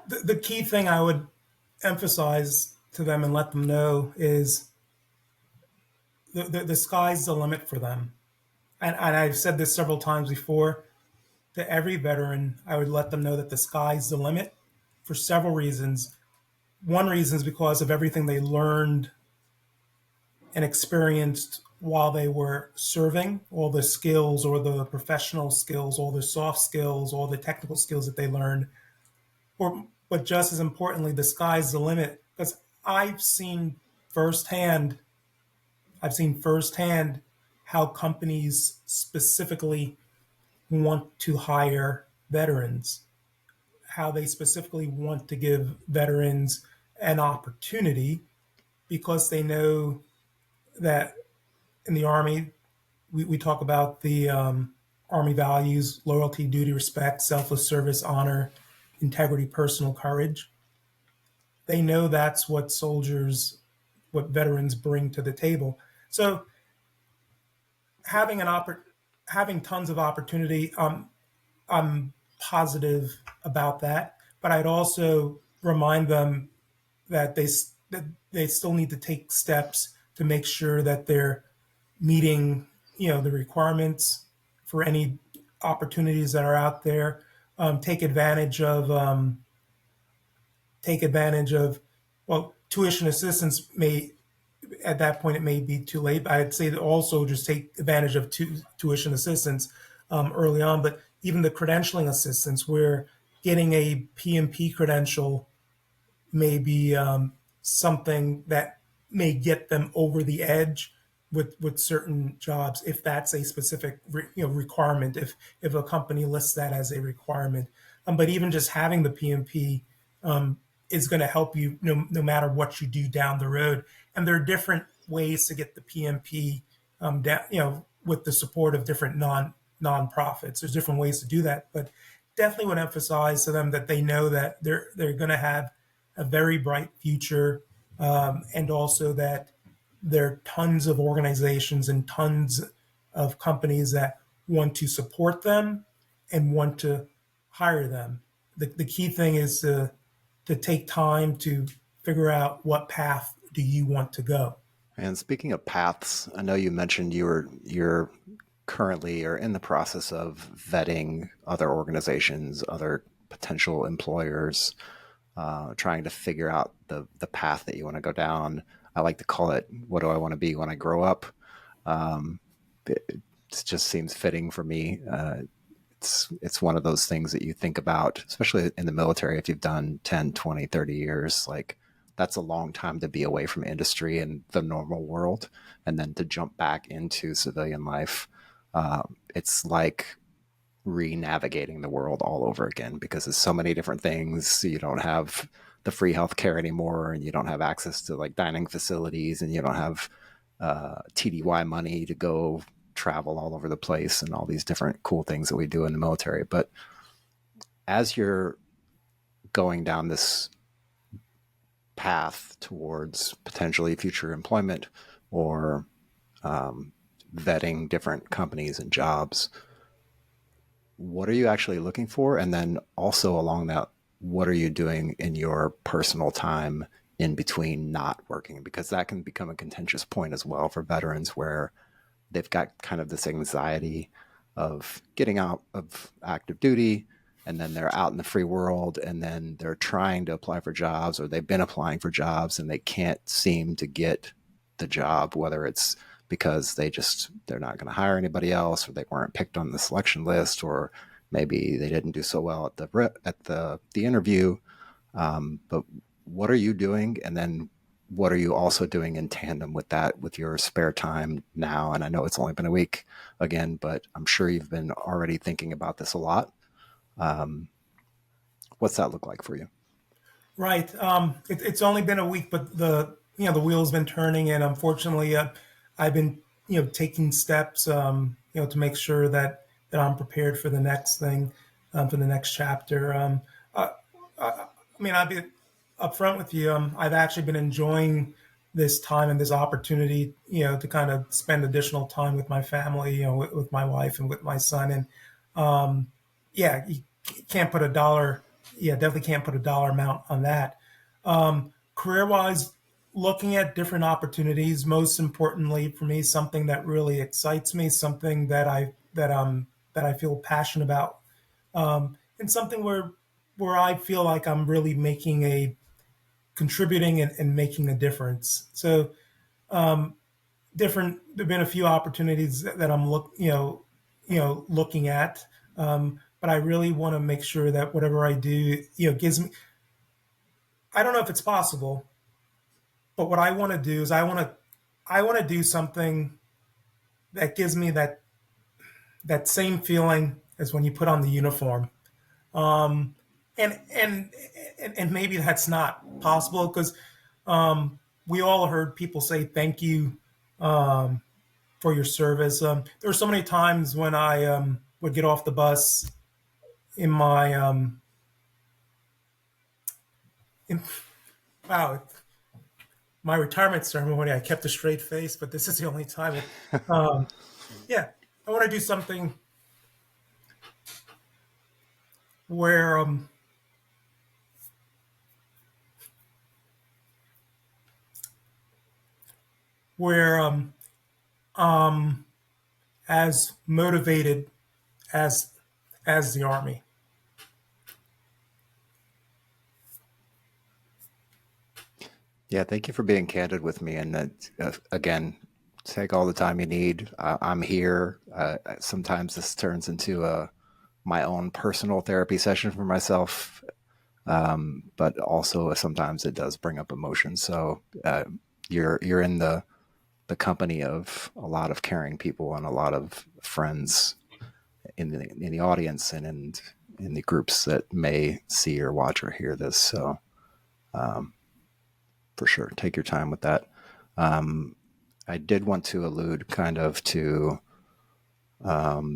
The key thing I would emphasize to them and let them know is the sky's the limit for them. And I've said this several times before to every veteran. I would let them know that the sky's the limit for several reasons. One reason is because of everything they learned and experienced while they were serving, all the skills or the professional skills, all the soft skills, all the technical skills that they learned. But just as importantly, the sky's the limit because I've seen firsthand, I've seen firsthand how companies specifically want to hire veterans, how they specifically want to give veterans an opportunity because they know that in the Army, we talk about the Army values: loyalty, duty, respect, selfless service, honor, integrity, personal courage. They know that's what soldiers, what veterans bring to the table. So having having tons of opportunity, I'm positive about that. But I'd also remind them that that they still need to take steps to make sure that they're meeting, the requirements for any opportunities that are out there. Take advantage of well, tuition assistance may at that point it may be too late. But I'd say that also just take advantage of tuition assistance early on. But even the credentialing assistance, where getting a PMP credential may be something that may get them over the edge with certain jobs, if that's a specific requirement, if a company lists that as a requirement. But even just having the PMP is going to help you no matter what you do down the road. And there are different ways to get the PMP down, with the support of different nonprofits. There's different ways to do that, but definitely would emphasize to them that they know that they're going to have a very bright future, and also that there are tons of organizations and tons of companies that want to support them and want to hire them. The key thing is to take time to figure out what path do you want to go. And speaking of paths, I know you mentioned you're currently or in the process of vetting other organizations, other potential employers, trying to figure out the path that you want to go down. I like to call it, what do I want to be when I grow up? It just seems fitting for me. It's one of those things that you think about, especially in the military. If you've done 10, 20, 30 years, like that's a long time to be away from industry and the normal world. And then to jump back into civilian life, it's like re-navigating the world all over again, because there's so many different things. You don't have the free healthcare anymore, and you don't have access to like dining facilities, and you don't have TDY money to go travel all over the place and all these different cool things that we do in the military. But as you're going down this path towards potentially future employment or vetting different companies and jobs, what are you actually looking for? And then also along that, what are you doing in your personal time in between not working? Because that can become a contentious point as well for veterans, where they've got kind of this anxiety of getting out of active duty, and then they're out in the free world, and then they're trying to apply for jobs, or they've been applying for jobs and they can't seem to get the job, whether it's because they're not going to hire anybody else, or they weren't picked on the selection list, or maybe they didn't do so well at the interview. But what are you doing? And then what are you also doing in tandem with that, with your spare time now? And I know it's only been a week again, but I'm sure you've been already thinking about this a lot. What's that look like for you? Right. It's only been a week, but the wheel's been turning, and unfortunately, I've been taking steps to make sure that I'm prepared for the next thing, for the next chapter. I mean, I'll be upfront with you. I've actually been enjoying this time and this opportunity, to kind of spend additional time with my family, with my wife and with my son. And yeah, you can't put a dollar, yeah, definitely can't put a dollar amount on that. Career wise, looking at different opportunities, most importantly for me, something that really excites me, something that I feel passionate about, and something where I feel like I'm really making a contributing and making a difference. So different. There've been a few opportunities that I'm looking at, but I really want to make sure that whatever I do, gives me. I don't know if it's possible, but what I want to do is I want to do something that gives me that same feeling as when you put on the uniform. Um, and maybe that's not possible because we all heard people say thank you for your service. There were so many times when I would get off the bus in my in, wow, my retirement ceremony. I kept a straight face, but this is the only time. Yeah, I want to do something where where as motivated as the army. Yeah, thank you for being candid with me. And again, take all the time you need. I'm here. Sometimes this turns into my own personal therapy session for myself, but also sometimes it does bring up emotions. So you're in the company of a lot of caring people and a lot of friends in the audience and in the groups that may see or watch or hear this. So for sure, take your time with that. I did want to allude kind of to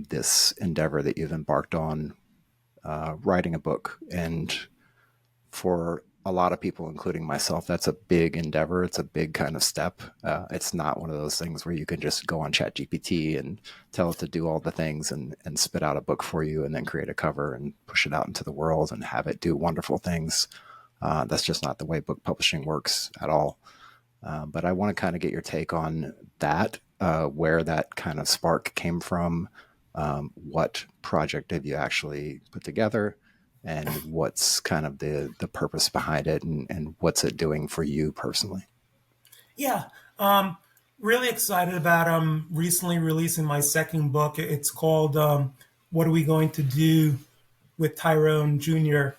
this endeavor that you've embarked on, writing a book. And for a lot of people, including myself, that's a big endeavor. It's a big kind of step. It's not one of those things where you can just go on ChatGPT and tell it to do all the things and spit out a book for you and then create a cover and push it out into the world and have it do wonderful things. That's just not the way book publishing works at all. But I want to kind of get your take on that, where that kind of spark came from. What project have you actually put together? And what's kind of the purpose behind it, and what's it doing for you personally? Yeah, really excited about recently releasing my second book. It's called "What Are We Going to Do with Tyrone Jr."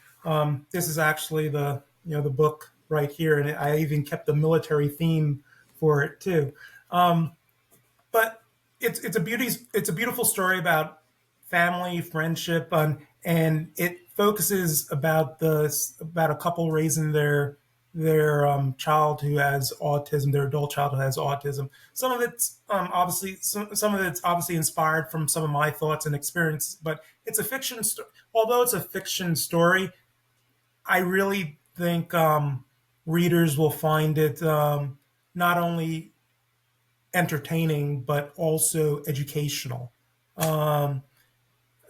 This is actually the book right here, and I even kept the military theme for it too. But it's a beautiful story about family, friendship, and it focuses about a couple raising their child who has autism, their adult child who has autism. Some of it's obviously some of it's obviously inspired from some of my thoughts and experiences, but it's a fiction. Although it's a fiction story, I really think readers will find it not only entertaining but also educational. Um,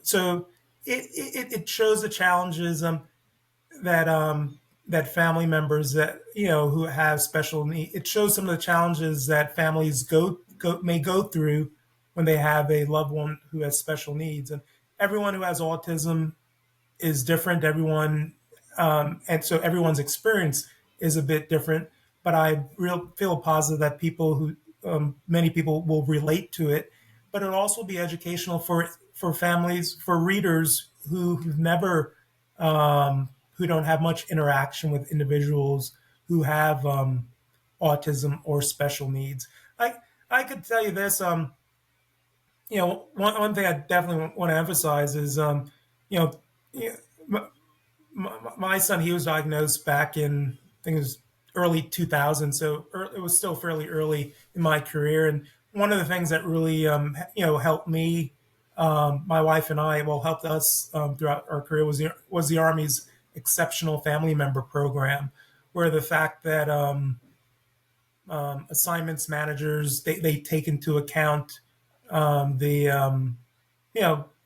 so it shows the challenges that that family members that who have special needs. It shows some of the challenges that families may go through when they have a loved one who has special needs. And everyone who has autism is different. And so everyone's experience is a bit different. But I feel positive that many people will relate to it. But it'll also be educational for families, for readers who've never, who don't have much interaction with individuals who have autism or special needs. I could tell you this. One thing I definitely want to emphasize is, you know, my son, he was diagnosed back in, I think it was early 2000, so it was still fairly early in my career. And one of the things that really, helped me, my wife and I, well, helped us throughout our career was the Army's Exceptional Family Member Program, where the fact that assignments managers, they take into account the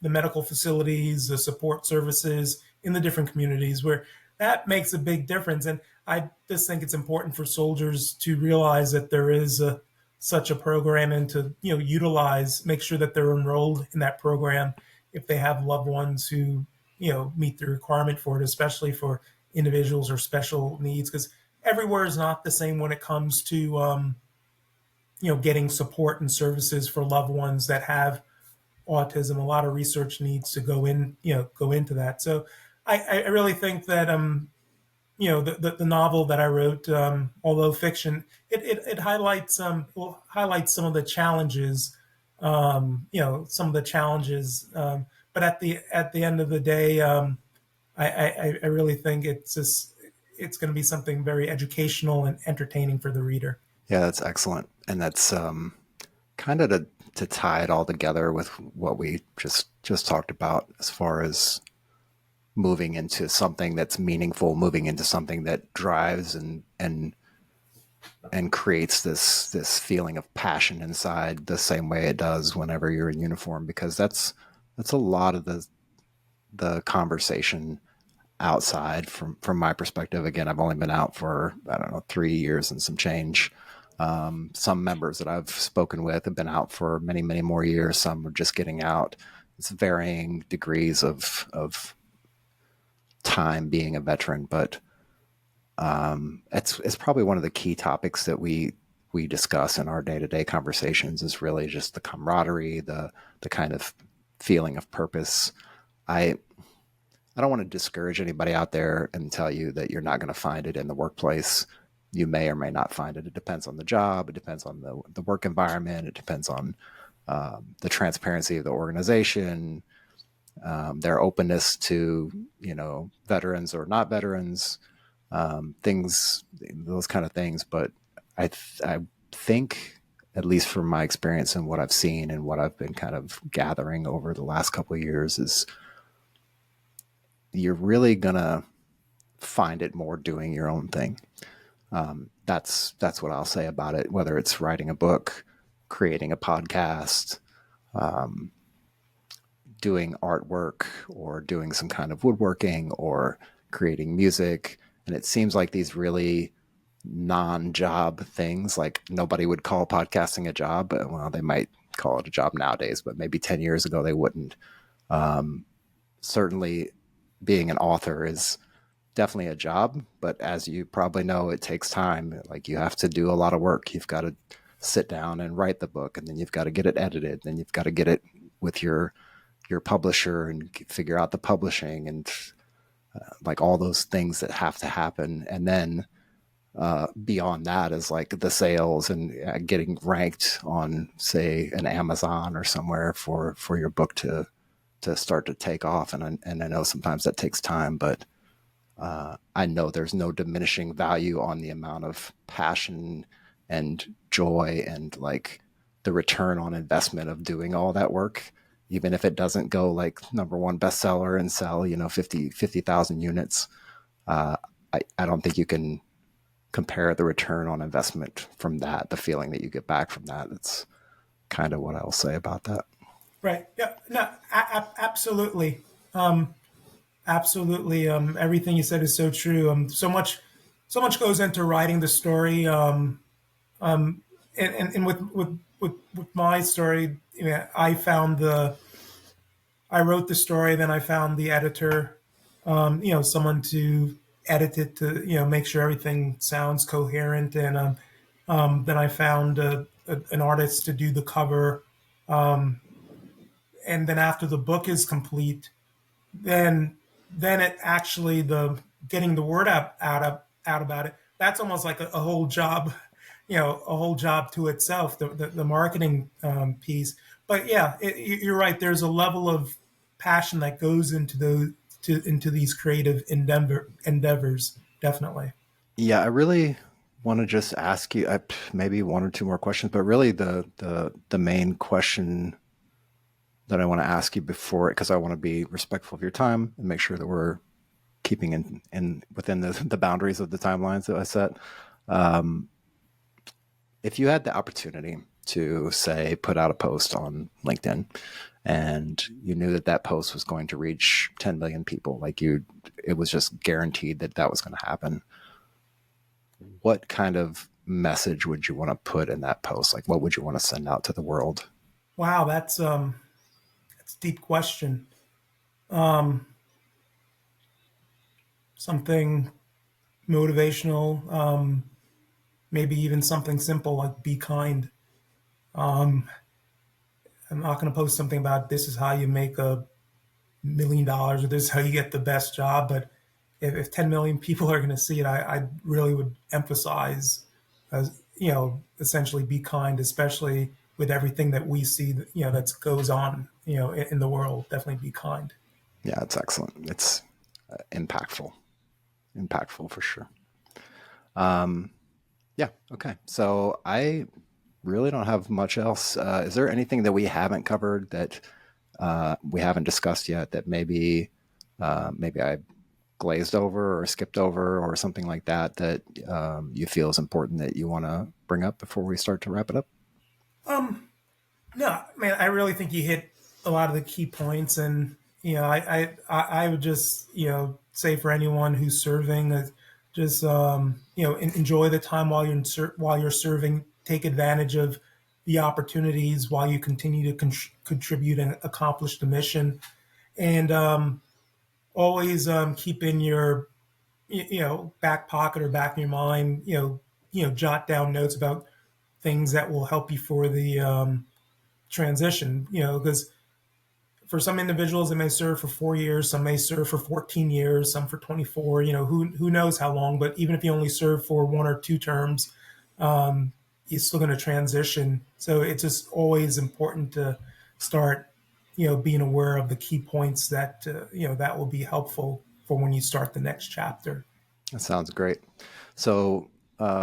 the medical facilities, the support services in the different communities, where that makes a big difference. And I just think it's important for soldiers to realize that there is such a program, and to utilize, make sure that they're enrolled in that program if they have loved ones who meet the requirement for it, especially for individuals or special needs, because everywhere is not the same when it comes to getting support and services for loved ones that have autism. A lot of research needs to go into that. So I really think that the novel that I wrote, although fiction, it highlights will highlight some of the challenges, some of the challenges. But at the end of the day, I really think it's going to be something very educational and entertaining for the reader. Yeah, that's excellent. And that's kind of to tie it all together with what we just talked about, as far as moving into something that's meaningful, moving into something that drives and creates this feeling of passion inside, the same way it does whenever you're in uniform, because that's a lot of the conversation outside from my perspective. Again, I've only been out for, I don't know, 3 years and some change. Some members that I've spoken with have been out for many, many more years. Some are just getting out. It's varying degrees of time being a veteran, but it's probably one of the key topics that we discuss in our day-to-day conversations, is really just the camaraderie, the kind of feeling of purpose. I don't want to discourage anybody out there and tell you that you're not going to find it in the workplace. You may or may not find it. It depends on the job. It depends on the work environment. It depends on the transparency of the organization, their openness to, veterans or not veterans, things, those kind of things. But I think, at least from my experience and what I've seen and what I've been kind of gathering over the last couple of years, is you're really gonna find it more doing your own thing. That's what I'll say about it. Whether it's writing a book, creating a podcast, doing artwork, or doing some kind of woodworking, or creating music, and it seems like these really non-job things, like nobody would call podcasting a job. Well, they might call it a job nowadays, but maybe 10 years ago they wouldn't. Certainly being an author is definitely a job, but as you probably know, it takes time. Like, you have to do a lot of work. You've got to sit down and write the book, and then you've got to get it edited, then you've got to get it with your publisher and figure out the publishing, and like all those things that have to happen. And then beyond that is like the sales and getting ranked on, say, an Amazon or somewhere for your book to start to take off. And I know sometimes that takes time, but I know there's no diminishing value on the amount of passion and joy and like the return on investment of doing all that work, even if it doesn't go like #1 bestseller and sell 50,000 units. I don't think you can compare the return on investment from that, the feeling that you get back from that. That's kind of what I'll say about that. Right. Yeah. No. Absolutely. Absolutely. Everything you said is so true. So much goes into writing the story. And with my story, I wrote the story, then I found the editor, someone to edit it to, make sure everything sounds coherent. And then I found an artist to do the cover. And then after the book is complete, then it actually, the getting the word out about it, that's almost like a whole job, a whole job to itself, the marketing piece. But yeah, you're right. There's a level of passion that goes into these creative endeavors. Definitely. Yeah, I really want to just ask you maybe one or two more questions, but really the main question that I want to ask you before, because I want to be respectful of your time and make sure that we're keeping in within the boundaries of the timelines that I set. if you had the opportunity to, say, put out a post on LinkedIn and you knew that that post was going to reach 10 million people, like it was just guaranteed that that was going to happen, what kind of message would you want to put in that post? Like, what would you want to send out to the world? Wow, that's a deep question. Um, Something motivational, maybe even something simple like be kind. Um, I'm not going to post something about this is how you make $1 million or this is how you get the best job, but if 10 million people are going to see it, I really would emphasize, essentially be kind, especially with everything that we see, that goes on, in the world. Definitely be kind. Yeah, it's excellent. It's impactful, impactful for sure. Yeah. Okay. So I really don't have much else. Is there anything that we haven't covered that we haven't discussed yet that maybe I glazed over or skipped over or something like that that you feel is important that you want to bring up before we start to wrap it up? Um, no, man, I really think you hit a lot of the key points, and I would just say for anyone who's serving, just enjoy the time while while you're serving. Take advantage of the opportunities while you continue to contribute and accomplish the mission, and always keep in your back pocket or back in your mind, jot down notes about things that will help you for the transition. Because for some individuals, it may serve for 4 years, some may serve for 14 years, some for 24. Who knows how long? But even if you only serve for 1 or 2 terms, you're still going to transition. So it's just always important to start, being aware of the key points that that will be helpful for when you start the next chapter. That sounds great. So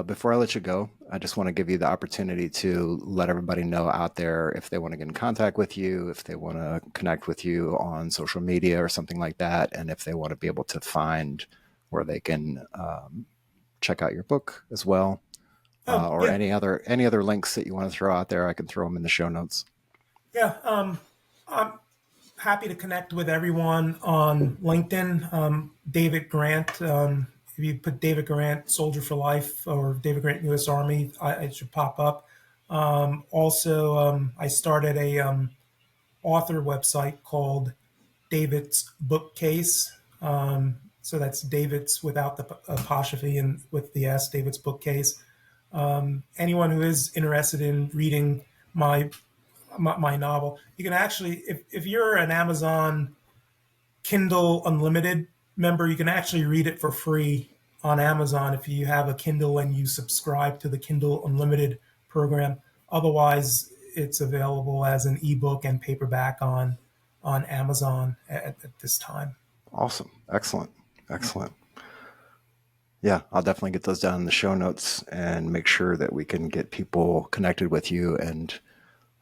before I let you go, I just want to give you the opportunity to let everybody know out there if they want to get in contact with you, if they want to connect with you on social media or something like that, and if they want to be able to find where they can check out your book as well, Oh or yeah, any other links that you want to throw out there. I can throw them in the show notes. yeah. I'm happy to connect with everyone on LinkedIn. David Grant. If you put David Grant Soldier for Life or David Grant U.S. Army, it should pop up. Also, I started a author website called David's Bookcase. So that's David's without the apostrophe and with the S, David's Bookcase. Anyone who is interested in reading my my novel, you can actually, if you're an Amazon Kindle Unlimited member, you can actually read it for free on Amazon if you have a Kindle and you subscribe to the Kindle Unlimited program. Otherwise, it's available as an ebook and paperback on Amazon at this time. Awesome. Excellent. Excellent. Yeah, I'll definitely get those down in the show notes and make sure that we can get people connected with you and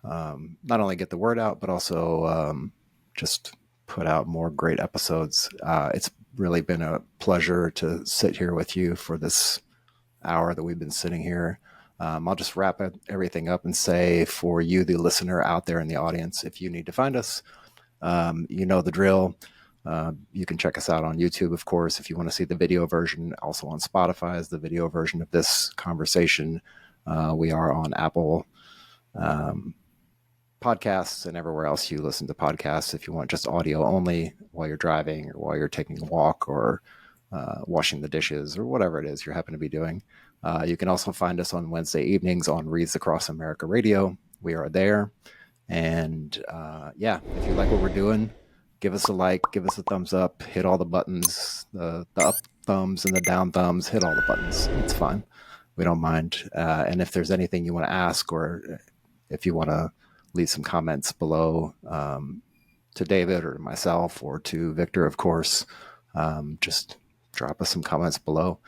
not only get the word out, but also just put out more great episodes. It's really been a pleasure to sit here with you for this hour that we've been sitting here. I'll just wrap everything up and say for you, the listener out there in the audience, if you need to find us, you know the drill. You can check us out on YouTube, of course, if you want to see the video version. Also on Spotify is the video version of this conversation. We are on Apple podcasts and everywhere else you listen to podcasts. If you want just audio only while you're driving or while you're taking a walk or washing the dishes or whatever it is you happen to be doing. You can also find us on Wednesday evenings on Reads Across America Radio. We are there. And yeah, if you like what we're doing, give us a like, give us a thumbs up, hit all the buttons, the up thumbs and the down thumbs, hit all the buttons. It's fine. We don't mind. And if there's anything you want to ask or if you want to leave some comments below to David or myself or to Victor, of course, just drop us some comments below.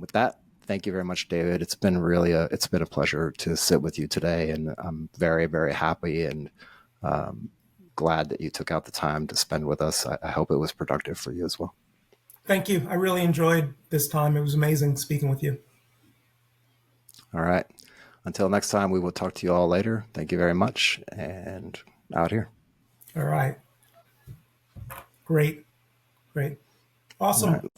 With that, thank you very much, David. It's been it's been a pleasure to sit with you today, and I'm very, very happy and glad that you took out the time to spend with us. I hope it was productive for you as well. Thank you. I really enjoyed this time. It was amazing speaking with you. All right. Until next time, we will talk to you all later. Thank you very much, and out here. All right. Great. Awesome.